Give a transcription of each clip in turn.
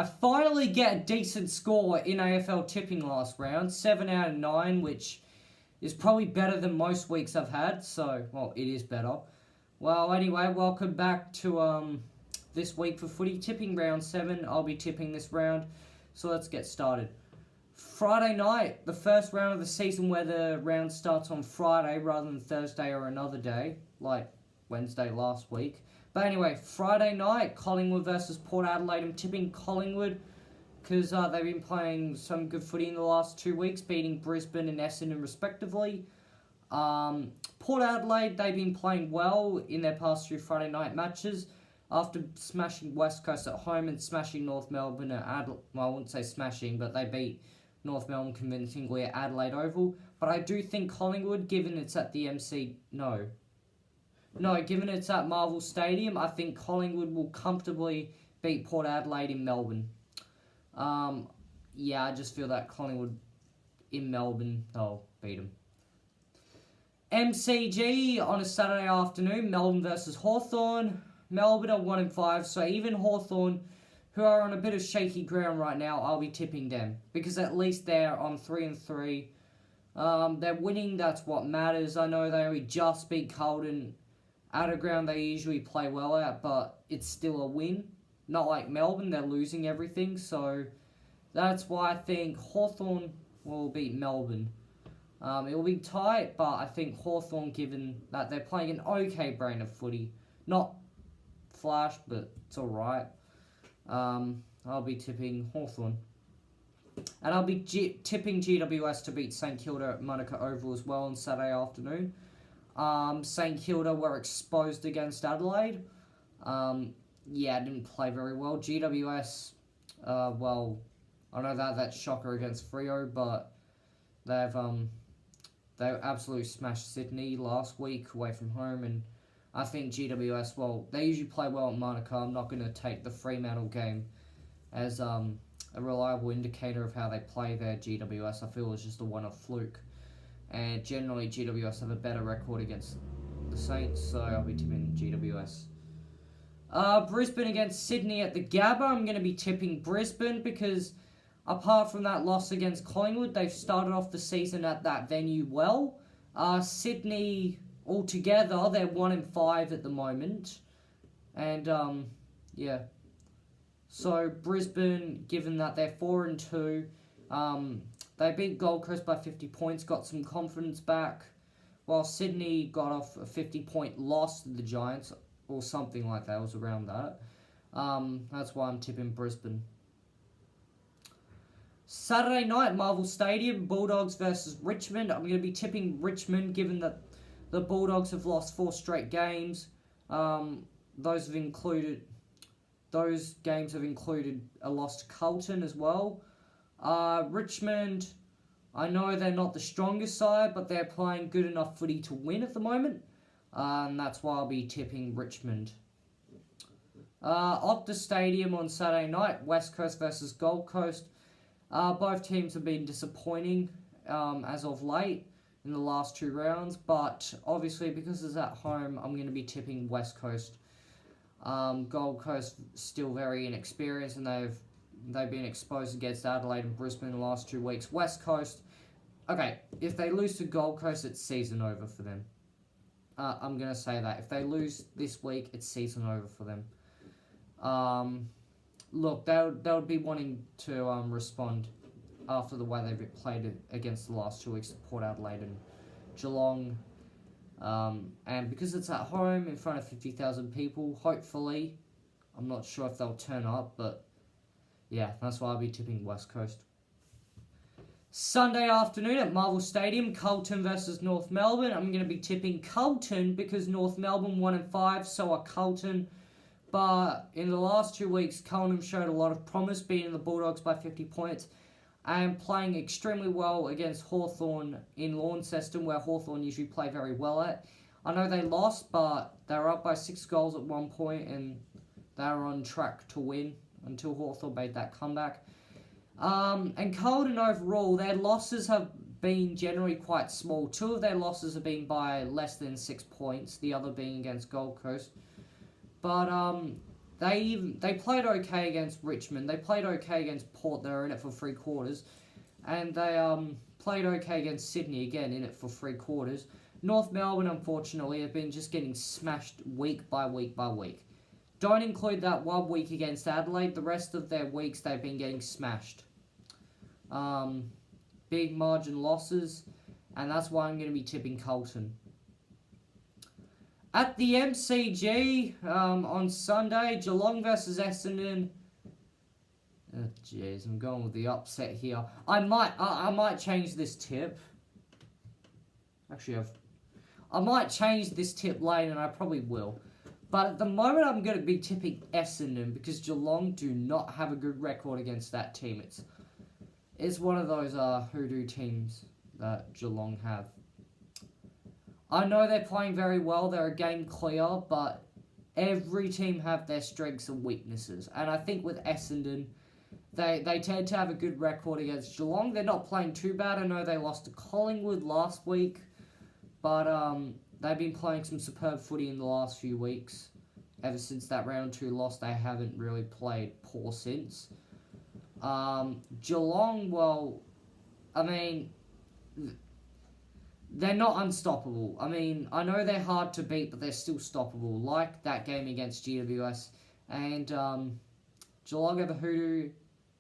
I finally get a decent score in AFL Tipping last round, 7 out of 9, which is probably better than most weeks I've had, so, well, it is better. Well, anyway, welcome back to this week for footy tipping round 7. I'll be tipping this round, so let's get started. Friday night, the first round of the season where the round starts on Friday rather than Thursday or another day, like Wednesday last week. But anyway, Friday night, Collingwood versus Port Adelaide. I'm tipping Collingwood because they've been playing some good footy in the last 2 weeks, beating Brisbane and Essendon respectively. Port Adelaide, they've been playing well in their past 2 Friday night matches after smashing West Coast at home and smashing North Melbourne at Adelaide. Well, I wouldn't say smashing, but they beat North Melbourne convincingly at Adelaide Oval. But I do think Collingwood, given it's at the given it's at Marvel Stadium, I think Collingwood will comfortably beat Port Adelaide in Melbourne. Yeah, I just feel that Collingwood in Melbourne, they'll beat them. MCG on a Saturday afternoon, Melbourne versus Hawthorn. Melbourne are 1-5, so even Hawthorn, who are on a bit of shaky ground right now, I'll be tipping them. Because at least they're on 3-3. They're winning, that's what matters. I know they only just beat Carlton at a ground they usually play well at, but it's still a win. Not like Melbourne, they're losing everything, so that's why I think Hawthorn will beat Melbourne. It will be tight, but I think Hawthorn, given that they're playing an okay brand of footy, not flash, but it's alright. I'll be tipping Hawthorn. And I'll be tipping GWS to beat St Kilda at Monaco Oval as well on Saturday afternoon. St Kilda were exposed against Adelaide. Yeah, didn't play very well. GWS, well, I know that's shocker against Freo, but they absolutely smashed Sydney last week away from home, and I think GWS, well, they usually play well at Monaco. I'm not going to take the Fremantle game as a reliable indicator of how they play there. GWS, I feel, is just a one-off fluke. And generally, GWS have a better record against the Saints, so I'll be tipping GWS. Brisbane against Sydney at the Gabba. I'm going to be tipping Brisbane because apart from that loss against Collingwood, they've started off the season at that venue well. Sydney, altogether, they're 1-5 at the moment. And, yeah. So, Brisbane, given that they're 4-2, they beat Gold Coast by 50 points, got some confidence back, while Sydney got off a 50-point loss to the Giants, or something like that. It was around that. That's why I'm tipping Brisbane. Saturday night, Marvel Stadium, Bulldogs versus Richmond. I'm going to be tipping Richmond, given that the Bulldogs have lost 4 straight games. Those games have included a loss to Carlton as well. Richmond, I know they're not the strongest side, but they're playing good enough footy to win at the moment. And that's why I'll be tipping Richmond. Optus Stadium on Saturday night, West Coast versus Gold Coast. Both teams have been disappointing as of late in the last 2 rounds, but obviously because it's at home, I'm going to be tipping West Coast. Gold Coast still very inexperienced, and they've been exposed against Adelaide and Brisbane in the last 2 weeks. West Coast, okay, if they lose to Gold Coast, it's season over for them. I'm going to say that. If they lose this week, it's season over for them. Look, they would be wanting to respond after the way they've played against the last 2 weeks of Port Adelaide and Geelong. And because it's at home in front of 50,000 people, hopefully, I'm not sure if they'll turn up, but yeah, that's why I'll be tipping West Coast. Sunday afternoon at Marvel Stadium, Carlton versus North Melbourne. I'm going to be tipping Carlton because North Melbourne 1-5, so are Carlton. But in the last 2 weeks, Carlton showed a lot of promise, beating the Bulldogs by 50 points and playing extremely well against Hawthorn in Launceston, where Hawthorn usually play very well at. I know they lost, but they were up by 6 goals at one point, and they were on track to win until Hawthorn made that comeback. And Carlton overall, their losses have been generally quite small. 2 of their losses have been by less than 6 points, the other being against Gold Coast. But They played okay against Richmond. They played okay against Port. They were in it for 3 quarters. And they played okay against Sydney, again, in it for 3 quarters. North Melbourne, unfortunately, have been just getting smashed week by week by week. Don't include that 1 week against Adelaide. The rest of their weeks, they've been getting smashed. Big margin losses. And that's why I'm going to be tipping Carlton. At the MCG on Sunday, Geelong versus Essendon. Oh, jeez, I'm going with the upset here. I might change this tip. Actually, I might change this tip later, and I probably will. But at the moment, I'm going to be tipping Essendon because Geelong do not have a good record against that team. It's one of those hoodoo teams that Geelong have. I know they're playing very well. They're a game clear, but every team have their strengths and weaknesses. And I think with Essendon, they tend to have a good record against Geelong. They're not playing too bad. I know they lost to Collingwood last week, but they've been playing some superb footy in the last few weeks. Ever since that round 2 loss, they haven't really played poor since. Geelong, well, I mean, they're not unstoppable. I mean, I know they're hard to beat, but they're still stoppable. Like that game against GWS. And Geelong have a hoodoo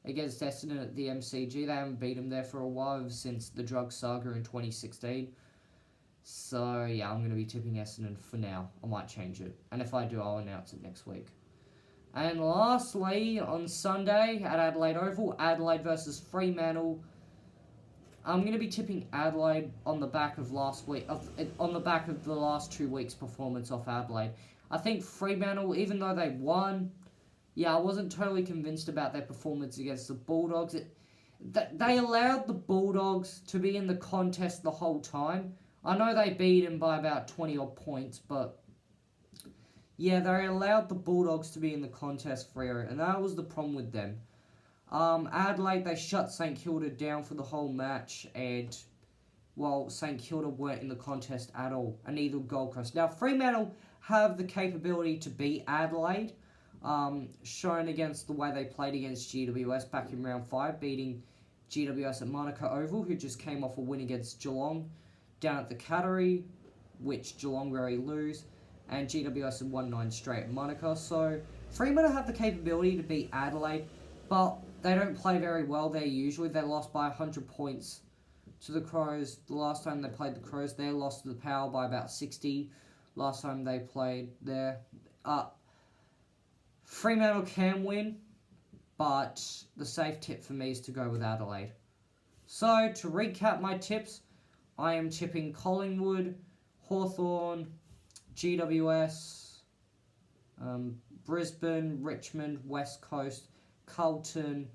against Essendon at the MCG. They haven't beat them there for a while, ever since the drug saga in 2016. So, yeah, I'm going to be tipping Essendon for now. I might change it. And if I do, I'll announce it next week. And lastly, on Sunday at Adelaide Oval, Adelaide versus Fremantle. I'm going to be tipping Adelaide on the back of on the back of the last 2 weeks' performance off Adelaide. I think Fremantle, even though they won, I wasn't totally convinced about their performance against the Bulldogs. They allowed the Bulldogs to be in the contest the whole time. I know they beat them by about 20-odd points, but they allowed the Bulldogs to be in the contest for it, and that was the problem with them. Adelaide, they shut St Kilda down for the whole match, and, St Kilda weren't in the contest at all, and neither Gold Coast. Now, Fremantle have the capability to beat Adelaide, shown against the way they played against GWS back in round 5, beating GWS at Monaco Oval, who just came off a win against Geelong down at the Cattery, which Geelong rarely lose, and GWS had won 9 straight at Monaco. So, Fremantle have the capability to beat Adelaide, but they don't play very well there usually. They lost by 100 points to the Crows. The last time they played the Crows, they lost to the Power by about 60. Last time they played there. Fremantle can win, but the safe tip for me is to go with Adelaide. So, to recap my tips, I am tipping Collingwood, Hawthorn, GWS, Brisbane, Richmond, West Coast, Carlton,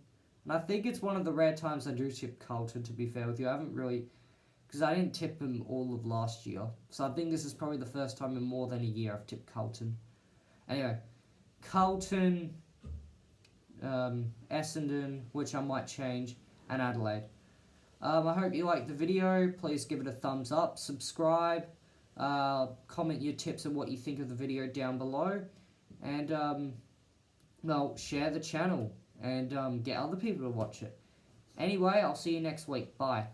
and I think it's one of the rare times I do tip Carlton, to be fair with you. I haven't really, because I didn't tip them all of last year, so I think this is probably the first time in more than a year I've tipped Carlton. Anyway, Carlton, Essendon, which I might change, and Adelaide. I hope you liked the video. Please give it a thumbs up, subscribe, comment your tips and what you think of the video down below, and share the channel and get other people to watch it. Anyway, I'll see you next week. Bye.